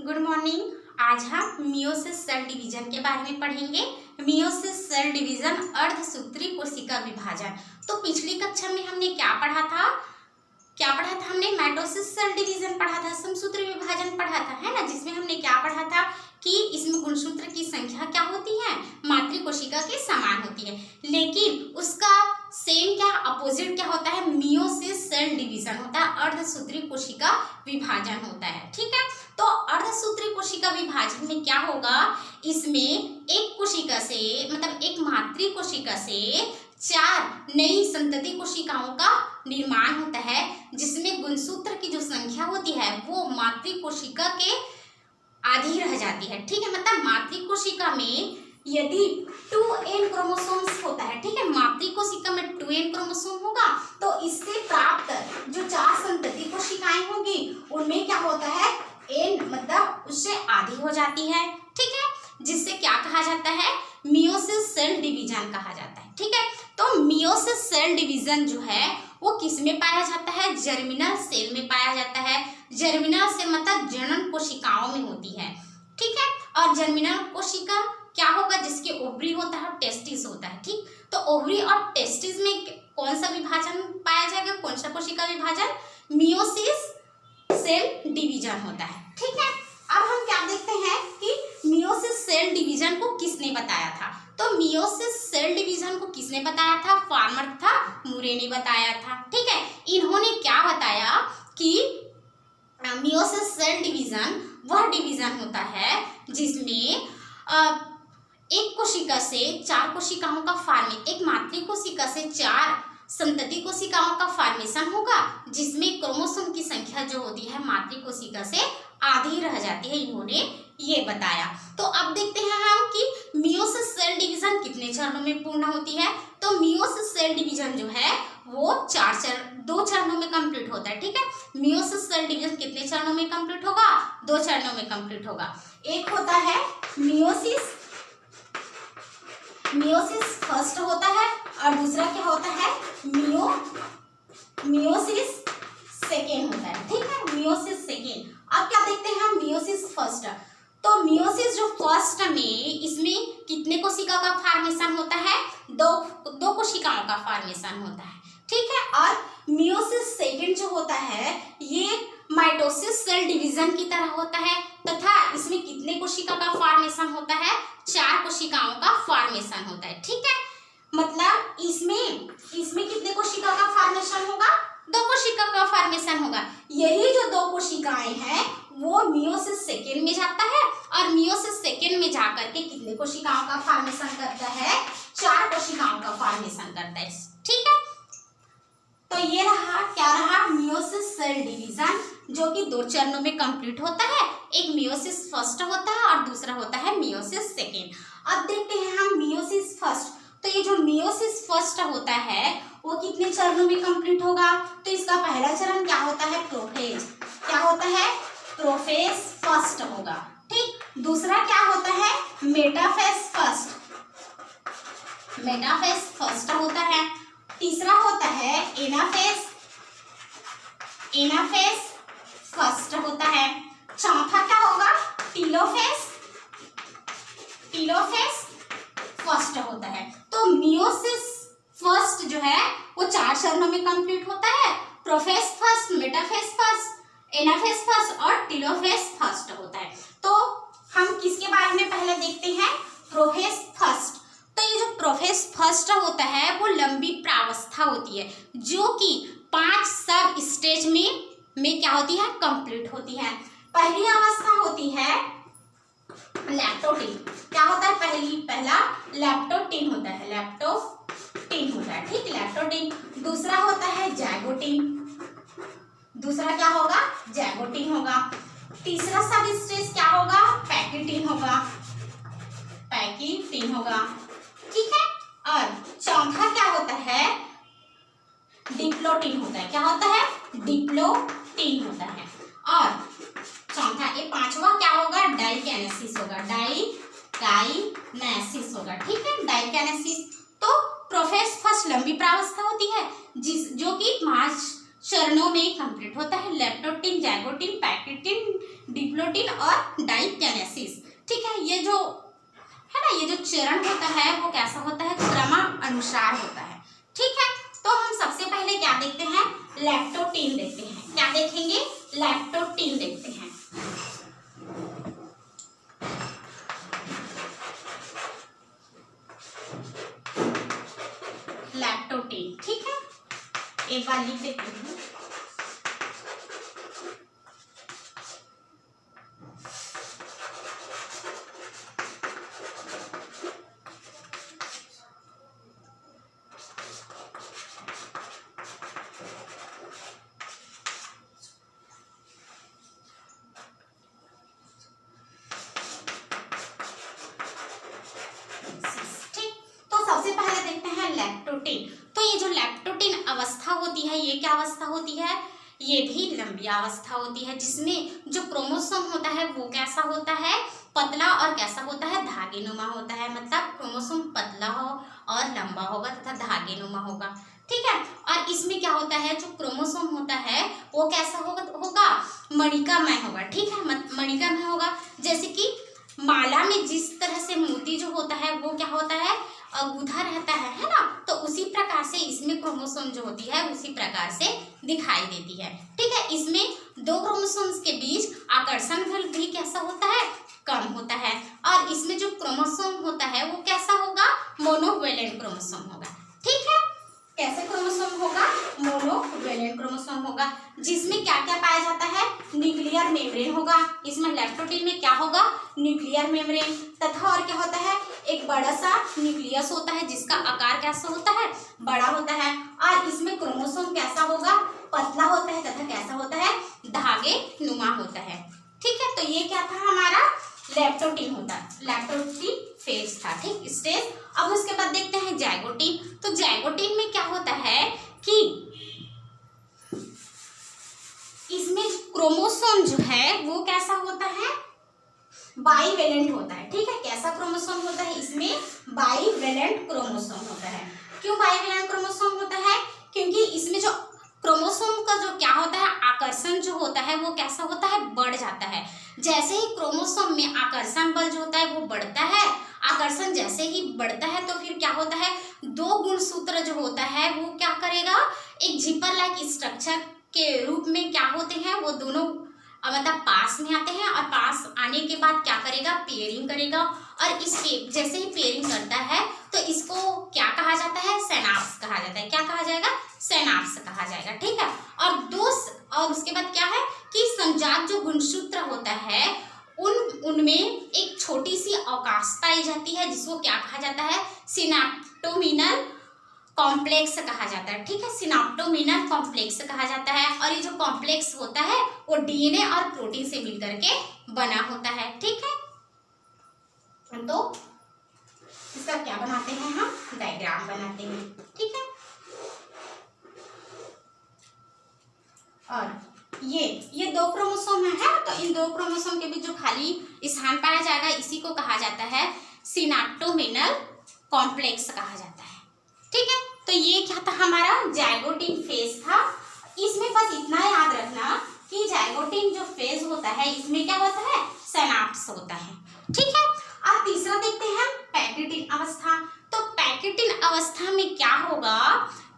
Good morning. आज हम meiosis cell division के बारे में पढ़ेंगे। मियोसिस सेल डिवीजन अर्धसूत्री कोशिका विभाजन। तो पिछली कक्षा में हमने क्या पढ़ा था? हमने माइटोसिस सेल डिवीजन पढ़ा था, समसूत्री विभाजन पढ़ा था, है ना, जिसमें हमने क्या पढ़ा था कि इसमें गुणसूत्र की संख्या क्या होती है, मातृ कोशिका के समान होती है। लेकिन उसका सेम क्या अपोजिट क्या होता है, मियोसिस सेल डिवीजन होता है, अर्धसूत्री कोशिका विभाजन होता है। ठीक है, तो अर्धसूत्री कोशिका विभाजन में क्या होगा, इसमें एक कोशिका से मतलब एक मातृ कोशिका से 4 नई संतति कोशिकाओं का निर्माण होता है, जिसमें गुणसूत्र की जो संख्या होती है वो मातृ कोशिका के आधी रह जाती है। ठीक है, मतलब मातृ कोशिका में यदि 2n क्रोमोसोम्स होता है, ठीक है, मातृ कोशिका में 2n क्रोमोसोम होगा, तो इससे प्राप्त जो 4 संतति कोशिकाएं होगी उनमें क्या होता है, n मतलब उससे आधी हो जाती है। ठीक है, जिससे क्या कहा जाता है, मियोसिस सेल डिवीजन कहा जाता है। ठीक है, तो मियोसिस सेल डिवीजन जो है वो किस में पाया जाता है, जर्मिनल सेल में पाया जाता है। जर्मिनल सेल मतलब जनन कोशिकाओं में होती है। ठीक है, और जर्मिनल कोशिका क्या होगा, जिसके ओवरी होता है, टेस्टिस होता है। ठीक, तो ओवरी और टेस्टिस में कौन सा विभाजन पाया जाएगा, कौन सा कोशिका विभाजन, मियोसिस सेल डिवीजन होता है। ठीक है, अब हम क्या देखते हैं कि मियोसिस सेल डिवीजन को किसने बताया था। तो मियोसिस सेल डिवीजन को किसने बताया था, फार्मर था, मुरे ने बताया था। ठीक है, इन्होंने क्या बताया कि मियोसिस सेल डिवीजन वह डिवीजन होता है जिसमें एक कोशिका से 4 कोशिकाओं का फॉर्मेशन, एक मातृ कोशिका से 4 संतति कोशिकाओं का फॉर्मेशन होगा, जिसमें क्रोमोसोम की संख्या जो होती है मातृ कोशिका से आधी रह जाती है, इन्होंने ये बताया। तो अब देखते हैं हम कि मियोसिस सेल डिवीजन कितने चरणों में पूर्ण होती है। तो मियोसिस सेल डिवीजन जो है वो 2 चरणों में कंप्लीट होता है। ठीक है, मियोसिस सेल डिवीजन कितने चरणों में कंप्लीट होगा, 2 चरणों में कंप्लीट होगा। एक होता है मियोसिस फर्स्ट होता है और दूसरा क्या होता है, मियोसिस सेकेंड होता है। ठीक है, मियोसिस सेकेंड। अब क्या देखते हैं हम, मियोसिस फर्स्ट। तो मियोसिस जो फर्स्ट में, इसमें कितने कोशिकाओं का फॉर्मेशन होता है, दो कोशिकाओं का फॉर्मेशन होता है। ठीक है, और मियोसिस सेकेंड जो होता है ये माइटोसिस सेल डिवीजन की तरह होता है, तथा इसमें कितने कोशिका का फॉर्मेशन होता है, 4 कोशिकाओं का फॉर्मेशन होता है। ठीक है, मतलब इसमें कितने कोशिका का फॉर्मेशन होगा, 2 कोशिका का फॉर्मेशन होगा। यही जो 2 कोशिकाएं हैं वो मियोसिस सेकेंड में जाता है, और मियोसिस सेकेंड में जाकर के कितने कोशिकाओं का फॉर्मेशन करता है, 4 कोशिकाओं का फॉर्मेशन करता है। ठीक है, तो ये रहा, क्या रहा, मियोसिस सेल डिवीजन, जो कि 2 चरणों में कंप्लीट होता है। एक मियोसिस फर्स्ट होता है और दूसरा होता है मियोसिस सेकेंड। अब देखते हैं हम मियोसिस फर्स्ट। तो ये जो मियोसिस फर्स्ट होता है वो कितने चरणों में कंप्लीट होगा। तो इसका पहला चरण क्या होता है, प्रोफेज। क्या होता है, प्रोफेज फर्स्ट होगा। ठीक, दूसरा क्या होता है, मेटाफेज फर्स्ट होता है। तीसरा होता है एनाफेज फर्स्ट होता है। चौथा क्या होगा, टीलोफेज फर्स्ट होता है। तो मियोसिस फर्स्ट जो है वो 4 चरणों में कंप्लीट होता है, prophase first, metaphase first, anaphase first और टीलोफेज फर्स्ट होता है। तो हम किसके बारे में पहले देखते हैं, प्रोफेज फर्स्ट। तो ये जो प्रोफेज फर्स्ट होता है वो लंबी प्रावस्था होती है, जो कि 5 सब स्टेज में क्या होती है, कंप्लीट होती है। पहली अवस्था होती है लैक्टोटीन। क्या होता है, पहला लैक्टोटीन होता है। ठीक, लैक्टोटीन। दूसरा होता है जैगोटीन। दूसरा क्या होगा, जैगोटीन होगा। तीसरा सब स्टेज क्या होगा, पैकिटीन होगा। ठीक है, और चौथा क्या होता है, डिप्लोटीन होता है। क्या होता है, डिप्लोटीन होता है। और चौथा, ये 5वां क्या होगा, डाइकेनेसिस होगा। डाइकेनेसिस होगा। ठीक है, डाइकेनेसिस। तो प्रोफेज फर्स्ट लंबी प्रावस्था होती है, जो कि 5 चरणों में कंप्लीट होता है। लैक्टोटीन, जैगोटीन, पैकिटीन, डिप्लो डिप्लोटिन और डाइकेनेसिस। ठीक है, ये जो है ना, ये जो चरण होता है वो कैसा होता है, क्रमानुसार होता है। ठीक है, तो हम सबसे पहले क्या देखते हैं, लैक्टोटीन देखते हैं। क्या देखेंगे, लैक्टोटीन देखते हैं। लैक्टोटीन, ठीक है, एक बार लिख देती हूँ। सबसे पहले देखते हैं लैक्टोटीन। तो ये जो लैक्टोटीन अवस्था होती है, ये क्या अवस्था होती है, ये भी लंबी अवस्था होती है, जिसमें जो क्रोमोसोम होता है वो कैसा होता है, पतला, और कैसा होता है, धागेनुमा होता है। मतलब क्रोमोसोम पतला हो और लंबा होगा तथा धागेनुमा होगा। ठीक है, और इसमें क्या होता है, जो क्रोमोसोम होता है वो कैसा होगा, मणिकामय होगा। ठीक है, मणिकामय होगा। जैसे कि माला में जिस तरह से मोती जो होता है वो क्या होता है, गुथा रहता है ना, तो उसी प्रकार से इसमें क्रोमोसोम जो होती है उसी प्रकार से दिखाई देती है। ठीक है, इसमें दो क्रोमोसोम्स के बीच आकर्षण बल भी कैसा होता है, कम होता है। और इसमें जो क्रोमोसोम होता है वो कैसा होगा, मोनोवैलेंट क्रोमोसोम होगा। ठीक है, कैसे क्रोमोसोम होगा, मोनोवैलेंट क्रोमोसोम होगा, जिसमें क्या क्या पाया जाता है, न्यूक्लियर मेम्ब्रेन होगा। इसमें लैक्टोटीन में क्या होगा, न्यूक्लियर मेम्ब्रेन, तथा और क्या होता है, एक बड़ा सा न्यूक्लियस होता है जिसका आकार कैसा होता है, बड़ा होता है। और इसमें क्रोमोसोम कैसा होगा, पतला होता है तथा कैसा होता है, धागे नुमा होता है। ठीक है, तो ये क्या था, हमारा लैक्टोटीन होता है, लैक्टोटीन फेज था। ठीक, स्टेज। अब उसके बाद देखते हैं जाइगोटीन। तो जाइगोटीन में क्या होता है कि इसमें क्रोमोसोम जो है वो कैसा होता है, बाईवेलेंट होता है। ठीक है, कैसा क्रोमोसोम होता है, इसमें बाईवेलेंट क्रोमोसोम होता है। क्यों बाईवेलेंट क्रोमोसोम होता है, क्योंकि इसमें जो क्रोमोसोम का जो क्या होता है, आकर्षण जो होता है वो कैसा होता है, बढ़ जाता है। जैसे ही क्रोमोसोम में आकर्षण बल जो होता है वो बढ़ता है, आकर्षण जैसे ही बढ़ता है तो फिर क्या होता है, दो गुणसूत्र जो होता है वो क्या करेगा, एक जिपर लाइक स्ट्रक्चर के रूप में क्या होते हैं, वो दोनों मतलब पास में आते हैं, और पास आने के बाद क्या करेगा, पेयरिंग करेगा। और इस जैसे ही पेयरिंग करता है तो इसको क्या कहा जाता है, सिनैप्स कहा जाता है। क्या कहा जाएगा, सिनैप्स कहा जाएगा। ठीक है, और उसके बाद क्या है कि संजात जो गुणसूत्र होता है उनमें एक छोटी सी अवकाश पाई जाती है, जिसको क्या कहा जाता है, सिनेप्टोमिनल कॉम्प्लेक्स कहा जाता है। ठीक है, सिनेप्टोमिनल कॉम्प्लेक्स कहा जाता है। और ये जो कॉम्प्लेक्स होता है वो डीएनए और प्रोटीन से मिलकर के बना होता है। ठीक है, तो इसका क्या बनाते हैं, हम डायग्राम बनाते हैं। ठीक है, और ये दो क्रोमोसोम है, तो इन दो क्रोमोसोम के बीच जो खाली स्थान पाया जाएगा इसी को कहा जाता है सिनेप्टोमिनल कॉम्प्लेक्स कहा जाता है। ठीक है, तो ये क्या था, हमारा जाइगोटीन फेज था। इसमें बस इतना याद रखना कि जाइगोटीन जो फेज होता है इसमें क्या होता है, सिनैप्स होता है। ठीक है, अब तीसरा देखते हैं पैकेटिन अवस्था। तो पैकेटिन अवस्था में क्या होगा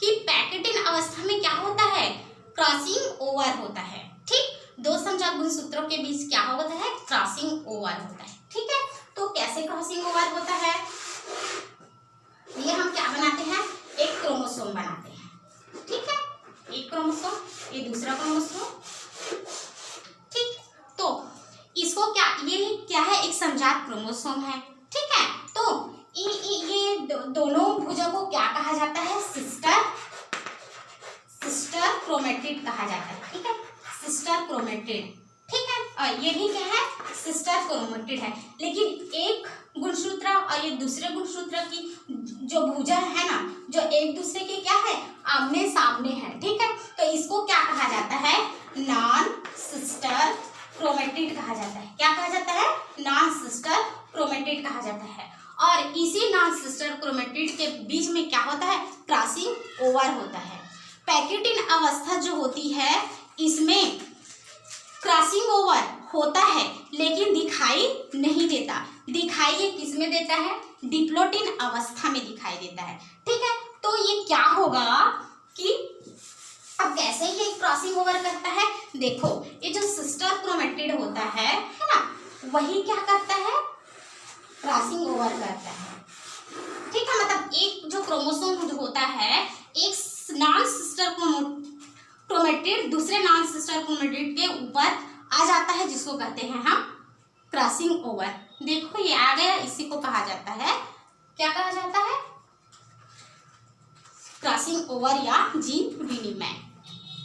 कि पैकेटिन अवस्था में क्या होता है, क्रॉसिंग ओवर होता है। ठीक, दो समजात गुणसूत्रों के बीच क्या होता है, क्रॉसिंग ओवर होता है। ठीक है, तो कैसे क्रॉसिंग ओवर होता है, ये हम क्या बनाते हैं, एक क्रोमोसोम बनाते हैं। ठीक है, एक क्रोमोसोम, ये दूसरा क्रोमोसोम। ठीक, तो इसको ये क्या है, एक समजात क्रोमोसोम है। ठीक है, तो ये दोनों भुजों को क्या कहा जाता है, सिस्टर क्रोमेटिड कहा जाता है। ठीक है, सिस्टर क्रोमेटिड। ठीक है, और ये भी क्या है, सिस्टर क्रोमेटिड है। लेकिन एक गुणसूत्र और ये दूसरे गुणसूत्र की जो भुजा है ना, जो एक दूसरे के क्या है, आमने सामने है। ठीक है, तो इसको क्या कहा जाता है, नॉन सिस्टर क्रोमेटिड कहा जाता है। क्या कहा जाता है, नॉन सिस्टर क्रोमेटिड कहा जाता है। और इसी नॉन सिस्टर क्रोमेटिड के बीच में क्या होता है, क्रॉसिंग ओवर होता है। पैकेटिन अवस्था जो होती है इसमें क्रॉसिंग ओवर होता है लेकिन दिखाई नहीं देता। दिखाई ये किस में देता है? डिप्लोटिन अवस्था में दिखाई देता है। ठीक है, तो ये क्या होगा कि अब कैसे ये क्रॉसिंग ओवर करता है? देखो, ये जो सिस्टर क्रोमेटिड होता है ना, वही क्या करता है? क्रॉसिंग ओवर करता है। ठीक है, मतलब एक जो क्रोमोसोम जो होता है, एक नॉन सिस्टर क्रोमेटिड दूसरे नॉन सिस्टर क्रोमेटिड के ऊपर आ जाता है, जिसको कहते हैं हम क्रॉसिंग ओवर। देखो ये आ गया, इसी को कहा जाता है, क्या कहा जाता है? क्रॉसिंग ओवर या जीन विनिमय।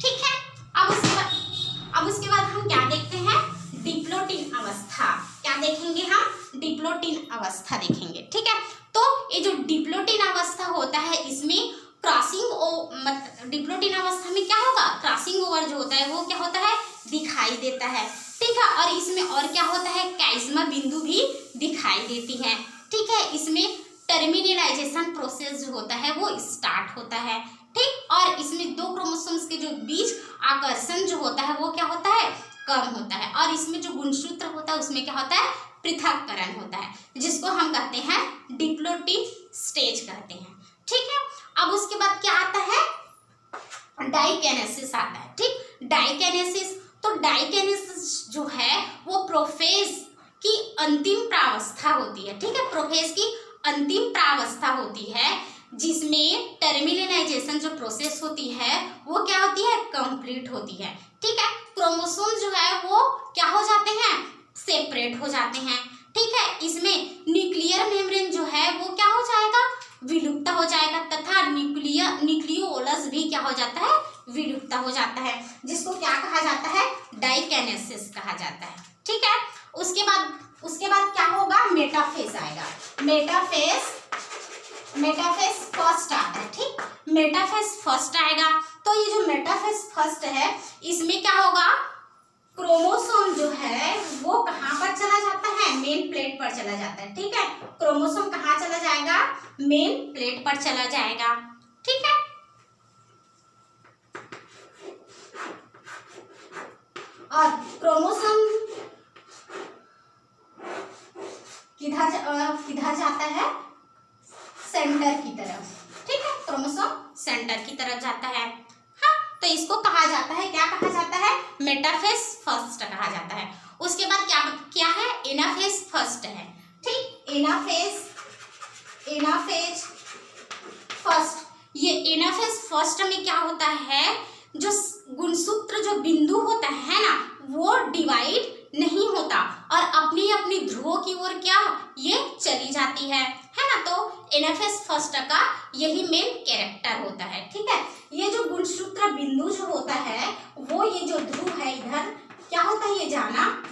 ठीक है, अब उसके बाद हम क्या देखते हैं? डिप्लोटिन अवस्था। क्या देखेंगे हम? डिप्लोटिन अवस्था देखेंगे। ठीक है, तो ये जो डिप्लोटिन अवस्था होता है, इसमें डिप्लोटिन अवस्था में क्या होगा? क्रॉसिंग ओवर जो होता है वो क्या होता है? दिखाई देता है। ठीक है, और इसमें और क्या होता है? कैइज्मा बिंदु भी दिखाई देती है। ठीक है, इसमें टर्मिनलाइजेशन प्रोसेस जो होता है वो स्टार्ट होता है। ठीक, और इसमें दो क्रोमोसोम्स के जो बीच आकर्षण जो होता है वो क्या होता है? कम होता है। और इसमें जो गुणसूत्र होता है उसमें क्या होता है? पृथक्करण होता है, जिसको हम कहते हैं डिप्लोटिन स्टेज कहते हैं। ठीक है, अब उसके बाद क्या आता है? डाइकेनेसिस आता है। ठीक, डाइकेनेसिस, तो डाइकेनेसिस जो है वो प्रोफेज की अंतिम प्रावस्था होती है। ठीक है, प्रोफेज की अंतिम प्रावस्था होती है, जिसमें टर्मिनलाइजेशन जो प्रोसेस होती है वो क्या होती है? कंप्लीट होती है। ठीक है, क्रोमोसोम जो है वो क्या हो जाते हैं? सेपरेट हो जाते हैं। ठीक है, इसमें न्यूक्लियर मेम्ब्रेन जो है वो क्या हो जाएगा? विलुप्त हो जाएगा, तथा न्यूक्लियोलस भी क्या हो जाता है? विलुप्त हो जाता है, जिसको क्या कहा जाता है? डाइकेनेसिस कहा जाता है। ठीक है, उसके बाद क्या होगा? मेटाफेज आएगा। मेटाफेज फर्स्ट आता है। ठीक, मेटाफेज फर्स्ट आएगा, तो ये जो मेटाफेज फर्स्ट है इसमें क्या होगा? क्रोमोसोम जो है वो कहाँ पर चला जाता है? मेन प्लेट पर चला जाता है। ठीक है, क्रोमोसोम कहाँ चला जाएगा? मेन प्लेट पर चला जाएगा। ठीक है, और क्रोमोसोम किधर जाता है? सेंटर की तरफ। ठीक है, क्रोमोसोम सेंटर की तरफ जाता है। हाँ, तो इसको कहा जाता है, क्या कहा जाता है? मेटाफेज फर्स्ट कहा जाता है। उसके बाद क्या है? एनाफेज फर्स्ट है। ठीक, एनाफेज फर्स्ट। ये एनाफेज फर्स्ट में क्या होता है? जो गुणसूत्र जो बिंदु होता है ना, वो डिवाइड नहीं होता और अपनी अपनी ध्रुवों की ओर क्या ये चली जाती है ना। तो एनाफेज फर्स्ट का यही मेन कैरेक्टर होता है। ठीक है, ये जो गुणसूत्र बिंदु जो होता है वो ये जो ध्रुव है इधर क्या होता है? ये जाना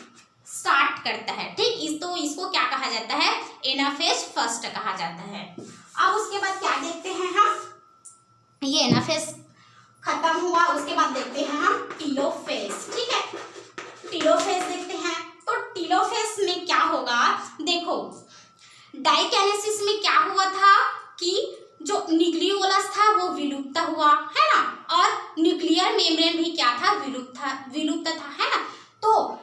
स्टार्ट करता है। ठीक, तो इसको क्या कहा जाता है? एनाफेज फर्स्ट कहा जाता है। अब उसके बाद क्या देखते हैं हम? ये एनाफेज खत्म हुआ, उसके बाद देखते हैं हम टीलोफेज। ठीक है, टीलोफेज देखते हैं। तो टीलोफेज में क्या होगा? देखो, डाइकेनेसिस में क्या हुआ था कि जो न्यूक्लियोलस था वो विलुप्त हुआ है ना, और न्यूक्लियर मेम्ब्रेन भी क्या था? विलुप्त था है ना। तो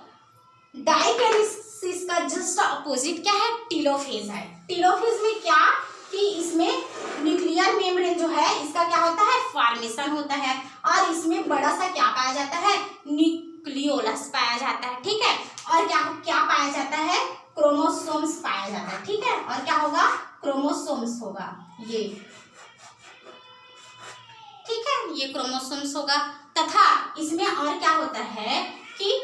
डाइकेनेसिस का जस्ट अपोजिट क्या है? टीलोफेज है। टीलोफेज में क्या कि इसमें न्यूक्लियर मेम्ब्रेन जो है इसका क्या होता है? फॉर्मेशन होता है, और इसमें बड़ा सा क्या पाया जाता है? न्यूक्लियोलस पाया जाता है। ठीक है, और क्या पाया जाता है? क्रोमोसोम्स पाया जाता है। ठीक है, और क्या होगा? क्रोमोसोम्स होगा ये। ठीक है, ये क्रोमोसोम्स होगा, तथा इसमें और क्या होता है कि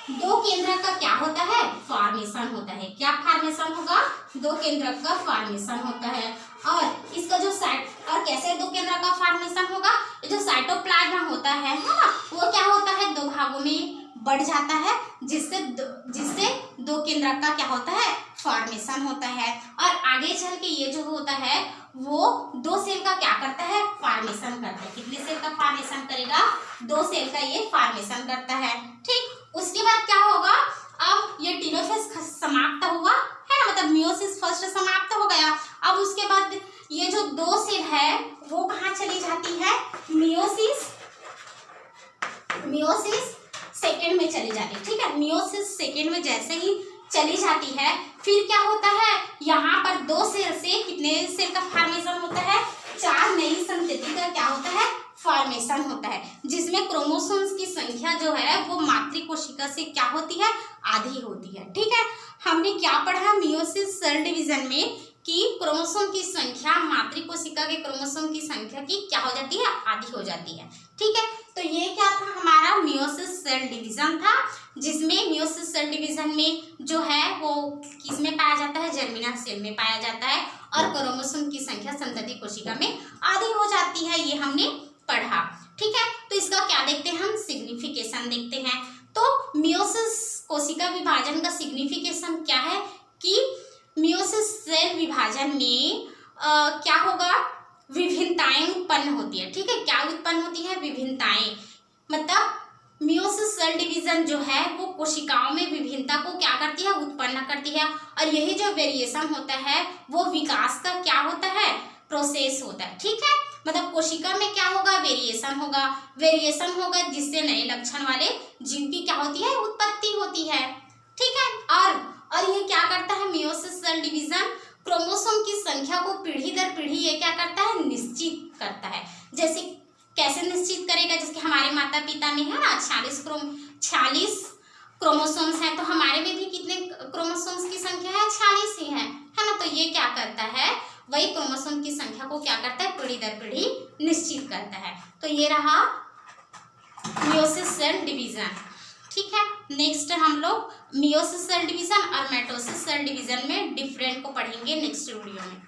दो केंद्रक का क्या होता है? फॉर्मेशन होता है। क्या फॉर्मेशन होगा? दो केंद्रक का फॉर्मेशन होता है। और इसका जो और कैसे दो केंद्रक का फॉर्मेशन होगा? जो साइटोप्लाज्म होता है ना, वो क्या होता है? दो भागों में बढ़ जाता है, जिससे दो केंद्रक का क्या होता है? फॉर्मेशन होता है। और आगे चल के ये जो होता है वो दो सेल का क्या करता है? फॉर्मेशन करता है। कितने सेल का फॉर्मेशन करेगा? दो सेल का ये फॉर्मेशन करता है। ठीक, उसके बाद क्या होगा? अब ये टीलोफेज समाप्त हुआ है ना, मतलब मियोसिस फर्स्ट समाप्त हो गया। अब उसके बाद ये जो दो सेल है वो कहाँ चली जाती है? मियोसिस सेकेंड में चली जाती है, ठीक है। मियोसिस सेकेंड में जैसे ही चली जाती है, फिर क्या होता है, यहाँ पर 2 सेल से कितने सेल का फॉर्मेशन होता है, 4 नई संतति का क्या होता है, फॉर्मेशन होता है, जिसमें क्रोमोसोम्स की संख्या जो है वो मातृ कोशिका से क्या होती है, आधी होती है, ठीक है। हमने क्या पढ़ा मियोसिस सेल डिवीजन में कि क्रोमोसोम की संख्या मातृ कोशिका के क्रोमोसोम की संख्या की क्या हो जाती है, आधी हो जाती है, ठीक है। तो ये क्या था, हमारा मियोसिस सेल डिवीजन था, जिसमें मियोसिस सेल डिवीजन में जो है वो किसमें पाया जाता है, जर्मिनल सेल में पाया जाता है, और क्रोमोसोम की संख्या संतति कोशिका में आधी हो जाती है, ये हमने पढ़ा, ठीक है। तो इसका क्या देखते हैं हम, सिग्निफिकेशन देखते हैं। तो मियोसिस कोशिका विभाजन का सिग्निफिकेशन क्या है कि मियोसिस सेल विभाजन में क्या होगा, विभिन्नताएं उत्पन्न होती है, ठीक है। क्या उत्पन्न होती है, विभिन्नताएं, मतलब मियोसिस सेल डिवीजन जो है वो कोशिकाओं में विभिन्नता को क्या करती है, उत्पन्न करती है, और यही जो वेरिएशन होता है वो विकास का क्या होता है, प्रोसेस होता है, ठीक है। मतलब कोशिका में क्या होगा, वेरिएशन होगा जिससे नए लक्षण वाले जीव की क्या होती है, उत्पत्ति होती है, ठीक है। और ये क्या करता है, मियोसिस सेल डिवीजन क्रोमोसोम की संख्या को पीढ़ी दर पीढ़ी ये क्या करता है, निश्चित करता है। जैसे कैसे निश्चित करेगा, जैसे हमारे माता पिता में है ना 46 क्रोमोसोम्स हैं, तो हमारे में भी कितने क्रोमोसोम्स की संख्या है, 46 ही है ना। तो ये क्या करता है, वही क्रोमोसोम की संख्या को क्या करता है, पीढ़ी दर पीढ़ी निश्चित करता है। तो ये रहा मियोसिस सेल डिवीजन, ठीक है। नेक्स्ट हम लोग मियोसिस सेल डिवीजन और माइटोसिस सेल डिवीजन में डिफरेंट को पढ़ेंगे नेक्स्ट वीडियो में।